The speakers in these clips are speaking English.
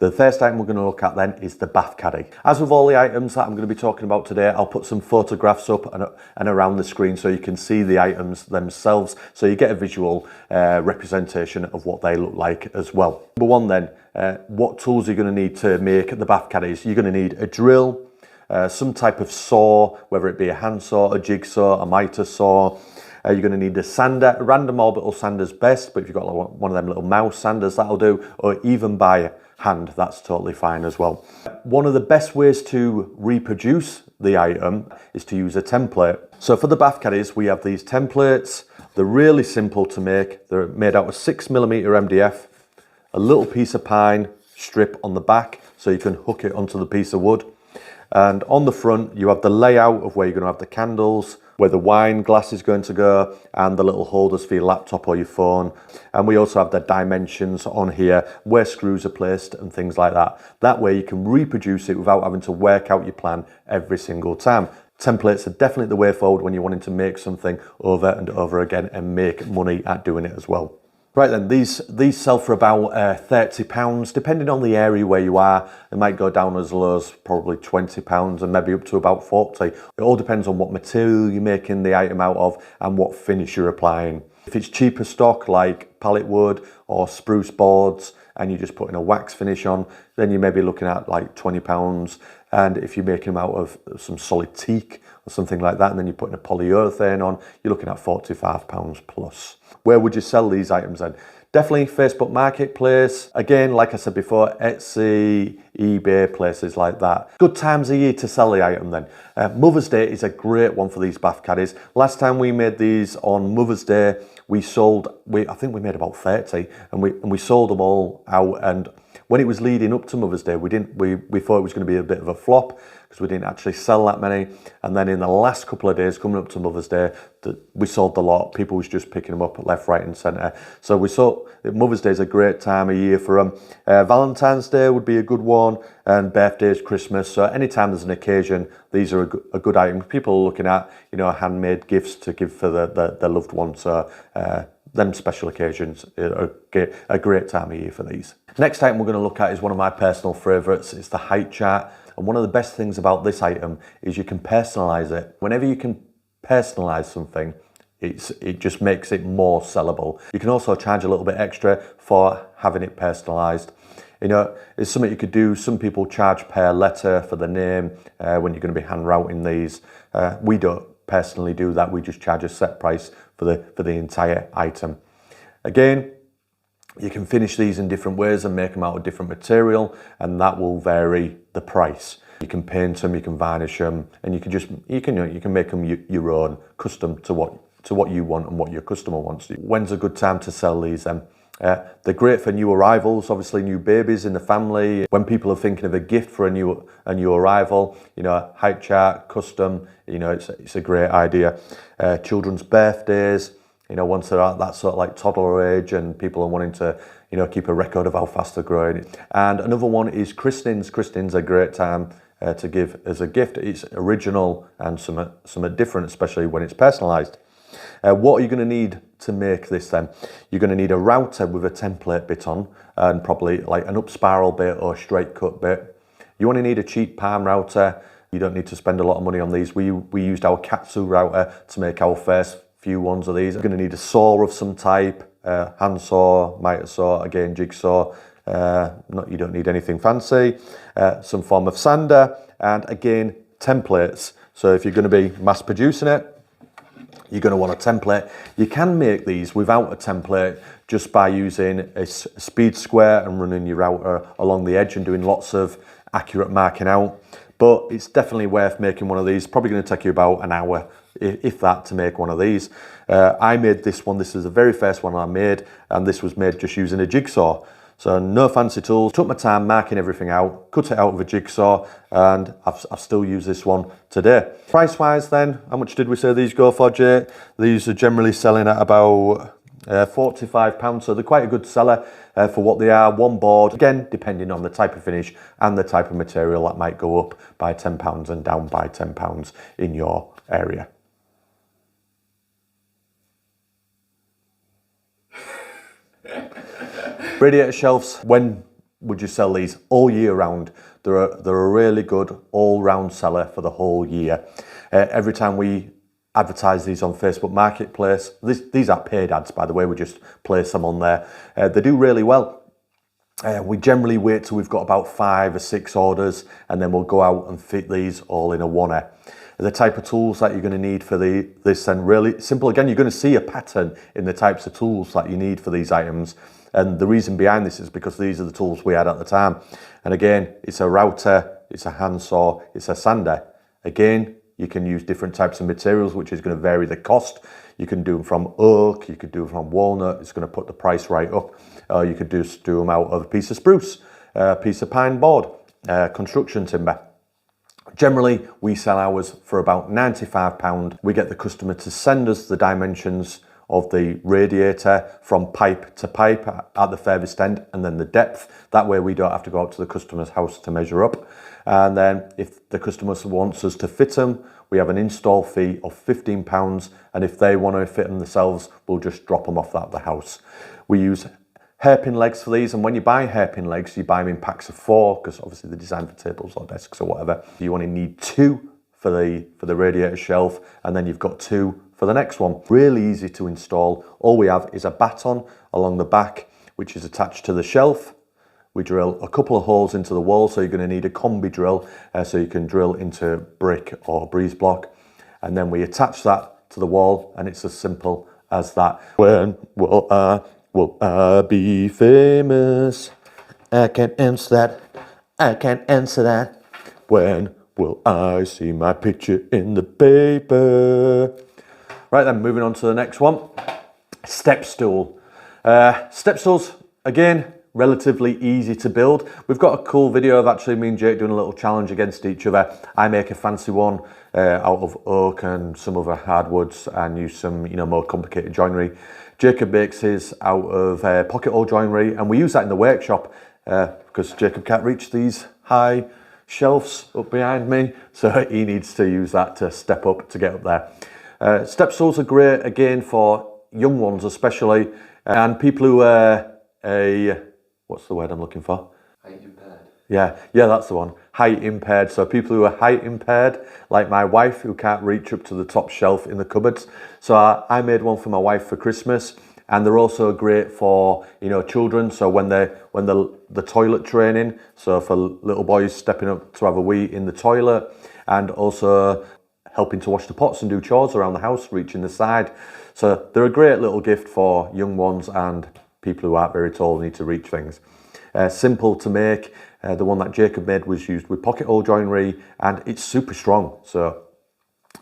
The first item we're going to look at then is the bath caddy. As with all the items that I'm going to be talking about today, I'll put some photographs up and around the screen so you can see the items themselves, so you get a visual representation of what they look like as well. Number one then, what tools are you going to need to make the bath caddies? You're going to need a drill, some type of saw, whether it be a hand saw, a jigsaw, a miter saw. You're going to need a sander. A random orbital sander's best, but if you've got like one of them little mouse sanders, that'll do, or even by hand, that's totally fine as well. One of the best ways to reproduce the item is to use a template. So for the bath caddies, we have these templates. They're really simple to make. They're made out of 6mm MDF, a little piece of pine strip on the back so you can hook it onto the piece of wood. And on the front, you have the layout of where you're going to have the candles, where the wine glass is going to go, and the little holders for your laptop or your phone. And we also have the dimensions on here, where screws are placed and things like that. That way you can reproduce it without having to work out your plan every single time. Templates are definitely the way forward when you're wanting to make something over and over again and make money at doing it as well. Right then, these sell for about £30, depending on the area where you are. They might go down as low as probably £20 and maybe up to about 40. It all depends on what material you're making the item out of and what finish you're applying. If it's cheaper stock like pallet wood or spruce boards and you're just putting a wax finish on, then you may be looking at like £20. And if you're making them out of some solid teak or something like that, and then you're putting a polyurethane on, you're looking at £45 plus. Where would you sell these items then? Definitely Facebook Marketplace. Again, like I said before, Etsy, eBay, places like that. Good times of year to sell the item then. Mother's Day is a great one for these bath caddies. Last time we made these on Mother's Day, I think we made about 30, and we sold them all out. And when it was leading up to Mother's Day, we thought it was going to be a bit of a flop because we didn't actually sell that many. And then in the last couple of days coming up to Mother's Day, we sold the lot. People was just picking them up left, right and centre. So we saw Mother's Day is a great time of year for them. Valentine's Day would be a good one, and birthdays, Christmas. So anytime there's an occasion, these are a good item. People are looking at, handmade gifts to give for their loved ones. So them special occasions are a great time of year for these. Next item we're going to look at is one of my personal favourites. It's the height chart. And one of the best things about this item is you can personalise it. Whenever you can personalise something, it just makes it more sellable. You can also charge a little bit extra for having it personalised. It's something you could do. Some people charge per letter for the name when you're going to be hand routing these. We don't personally do that. We just charge a set price for the entire item. Again, you can finish these in different ways and make them out of different material, and that will vary the price. You can paint them, you can varnish them, and you can make them your own, custom to what you want and what your customer wants. When's a good time to sell these then? They're great for new arrivals, obviously new babies in the family. When people are thinking of a gift for a new arrival, height chart, custom, it's a great idea. Children's birthdays, once they're at that sort of like toddler age and people are wanting to, keep a record of how fast they're growing. And another one is christenings. Christenings are a great time to give as a gift. It's original and somewhat different, especially when it's personalised. What are you going to need to make this then? You're going to need a router with a template bit on and probably like an up spiral bit or straight cut bit. You only need a cheap palm router. You don't need to spend a lot of money on these. We used our Katsu router to make our first few ones of these. You're going to need a saw of some type, hand saw, miter saw, again jigsaw. You don't need anything fancy. Some form of sander, and again templates. So if you're going to be mass producing it, you're going to want a template. You can make these without a template just by using a speed square and running your router along the edge and doing lots of accurate marking out. But it's definitely worth making one of these. Probably going to take you about an hour, if that, to make one of these. I made this one. This is the very first one I made, and this was made just using a jigsaw. So no fancy tools. Took my time marking everything out, cut it out with a jigsaw, and I've still used this one today. Price wise then, how much did we say these go for, Jay? These are generally selling at about £45, so they're quite a good seller for what they are. One board, again, depending on the type of finish and the type of material, that might go up by £10 and down by £10 in your area. Radiator shelves, when would you sell these all year round? They're a really good all-round seller for the whole year. Every time we advertise these on Facebook Marketplace, these are paid ads, by the way, we just place them on there. They do really well. We generally wait till we've got about 5 or 6 orders, and then we'll go out and fit these all in a oneer. The type of tools that you're going to need for this, and really simple. Again, you're going to see a pattern in the types of tools that you need for these items. And the reason behind this is because these are the tools we had at the time. And again, it's a router, it's a handsaw, it's a sander. Again, you can use different types of materials, which is going to vary the cost. You can do them from oak, you could do them from walnut, it's going to put the price right up. You could just do them out of a piece of spruce, a piece of pine board, construction timber. Generally, we sell ours for about £95. We get the customer to send us the dimensions of the radiator from pipe to pipe at the furthest end, and then the depth. That way we don't have to go out to the customer's house to measure up. And then if the customer wants us to fit them, we have an install fee of £15, and if they want to fit them themselves, we'll just drop them off at the house. We use hairpin legs for these, and when you buy hairpin legs, you buy them in packs of 4, because obviously they're designed for tables or desks or whatever. You only need 2 for the radiator shelf, and then you've got 2 for the next one. Really easy to install. All we have is a baton along the back, which is attached to the shelf. We drill a couple of holes into the wall, so you're going to need a combi drill, so you can drill into brick or breeze block, and then we attach that to the wall, and it's as simple as that. When will I be famous? I can't answer that. I can't answer that. When will I see my picture in the paper? Right then, moving on to the next one. Step stool. Step stools, again, relatively easy to build. We've got a cool video of actually me and Jake doing a little challenge against each other. I make a fancy one out of oak and some other hardwoods and use some more complicated joinery. Jacob makes his out of pocket hole joinery, and we use that in the workshop because Jacob can't reach these high shelves up behind me, so he needs to use that to step up to get up there. Step stools are great again for young ones especially, and people who are what's the word I'm looking for? Height impaired. Yeah, that's the one. Height impaired. So people who are height impaired, like my wife, who can't reach up to the top shelf in the cupboards. So I made one for my wife for Christmas, and they're also great for children. So when the toilet training, so for little boys stepping up to have a wee in the toilet, and also helping to wash the pots and do chores around the house, reaching the side. So they're a great little gift for young ones and people who aren't very tall, need to reach things. Simple to make. The one that Jacob made was used with pocket hole joinery, and it's super strong. So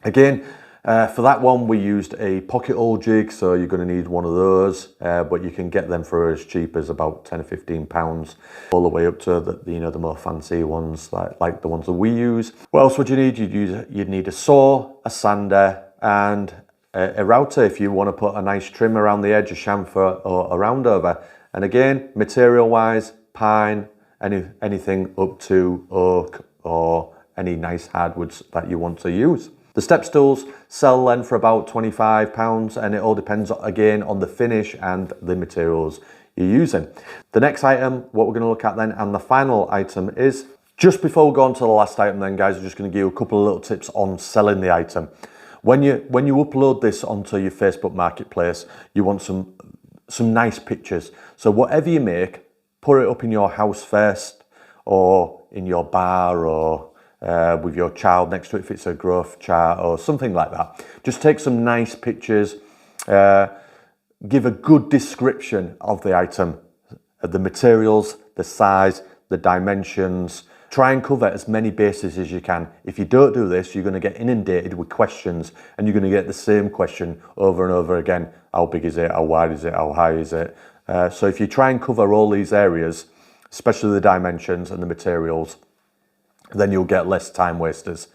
again, for that one we used a pocket hole jig, so you're going to need one of those, but you can get them for as cheap as about £10 or £15, all the way up to the more fancy ones like the ones that we use. What else would you need? You'd need a saw, a sander, and a router if you want to put a nice trim around the edge, a chamfer or a roundover. And again, material wise, pine, anything up to oak or any nice hardwoods that you want to use. The step stools sell then for about £25, and it all depends again on the finish and the materials you're using. The next item, what we're going to look at then, and the final item is, just before we go on to the last item then guys, I'm just going to give you a couple of little tips on selling the item. When you upload this onto your Facebook Marketplace, you want some nice pictures. So whatever you make, put it up in your house first, or in your bar, or with your child next to it if it's a growth chart or something like that. Just take some nice pictures, give a good description of the item, of the materials, the size, the dimensions. Try and cover as many bases as you can. If you don't do this, you're going to get inundated with questions, and you're going to get the same question over and over again. How big is it? How wide is it? How high is it? So if you try and cover all these areas, especially the dimensions and the materials, then you'll get less time wasters.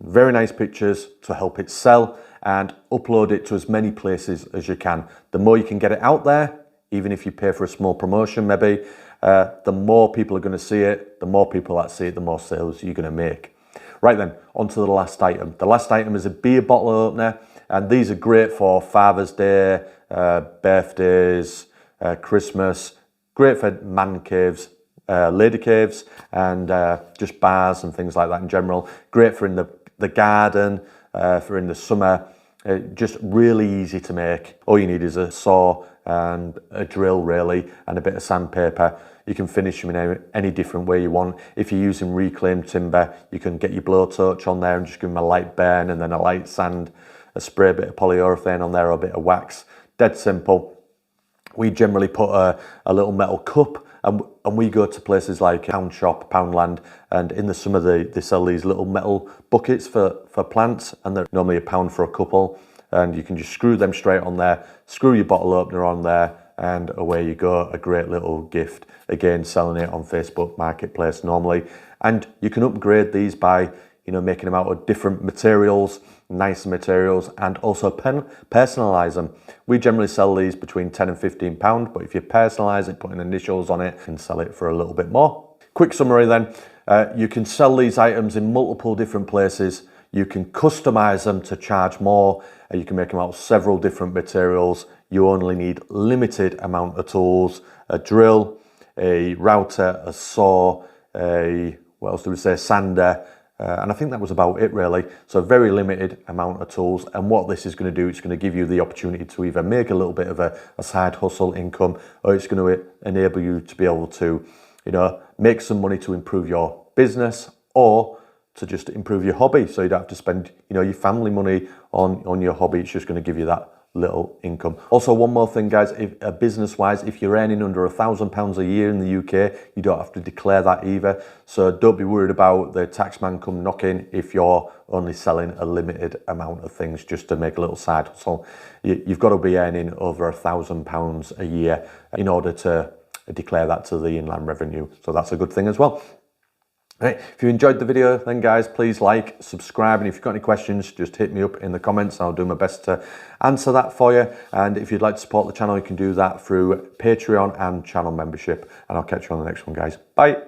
Very nice pictures to help it sell, and upload it to as many places as you can. The more you can get it out there, even if you pay for a small promotion maybe, the more people are going to see it. The more people that see it, the more sales you're going to make. Right then, on to the last item. The last item is a beer bottle opener, and these are great for Father's Day, birthdays, Christmas, great for man caves, lady caves and just bars and things like that in general. Great for in the garden, for in the summer. Just really easy to make. All you need is a saw and a drill really, and a bit of sandpaper. You can finish them in any different way you want. If you're using reclaimed timber, you can get your blowtorch on there and just give them a light burn, and then a light sand, a spray bit of polyurethane on there, or a bit of wax. Dead simple. We generally put a little metal cup, and we go to places like Pound Shop, Poundland, and in the summer they sell these little metal buckets for plants, and they're normally £1 for a couple, and you can just screw them straight on there, screw your bottle opener on there, and away you go. A great little gift. Again, selling it on Facebook Marketplace normally. And you can upgrade these by, you know, making them out of different materials, nicer materials, and also personalise them. We generally sell these between £10 and £15, but if you personalise it, putting initials on it, you can sell it for a little bit more. Quick summary then, you can sell these items in multiple different places. You can customise them to charge more, and you can make them out of several different materials. You only need limited amount of tools: a drill, a router, a saw, what else do we say, sander, and I think that was about it really. So very limited amount of tools, and what this is going to do, it's going to give you the opportunity to either make a little bit of a side hustle income, or it's going to enable you to be able to, you know, make some money to improve your business, or to just improve your hobby, so you don't have to spend, you know, your family money on your hobby. It's just going to give you that little income. Also, one more thing guys, if business wise, if you're earning under £1,000 a year in the UK, you don't have to declare that either, so don't be worried about the taxman come knocking if you're only selling a limited amount of things just to make a little side hustle. You've got to be earning over £1,000 a year in order to declare that to the Inland Revenue, so that's a good thing as well. Right, if you enjoyed the video, then guys, please like, subscribe, and if you've got any questions, just hit me up in the comments. I'll do my best to answer that for you. And if you'd like to support the channel, you can do that through Patreon and channel membership. And I'll catch you on the next one, guys. Bye.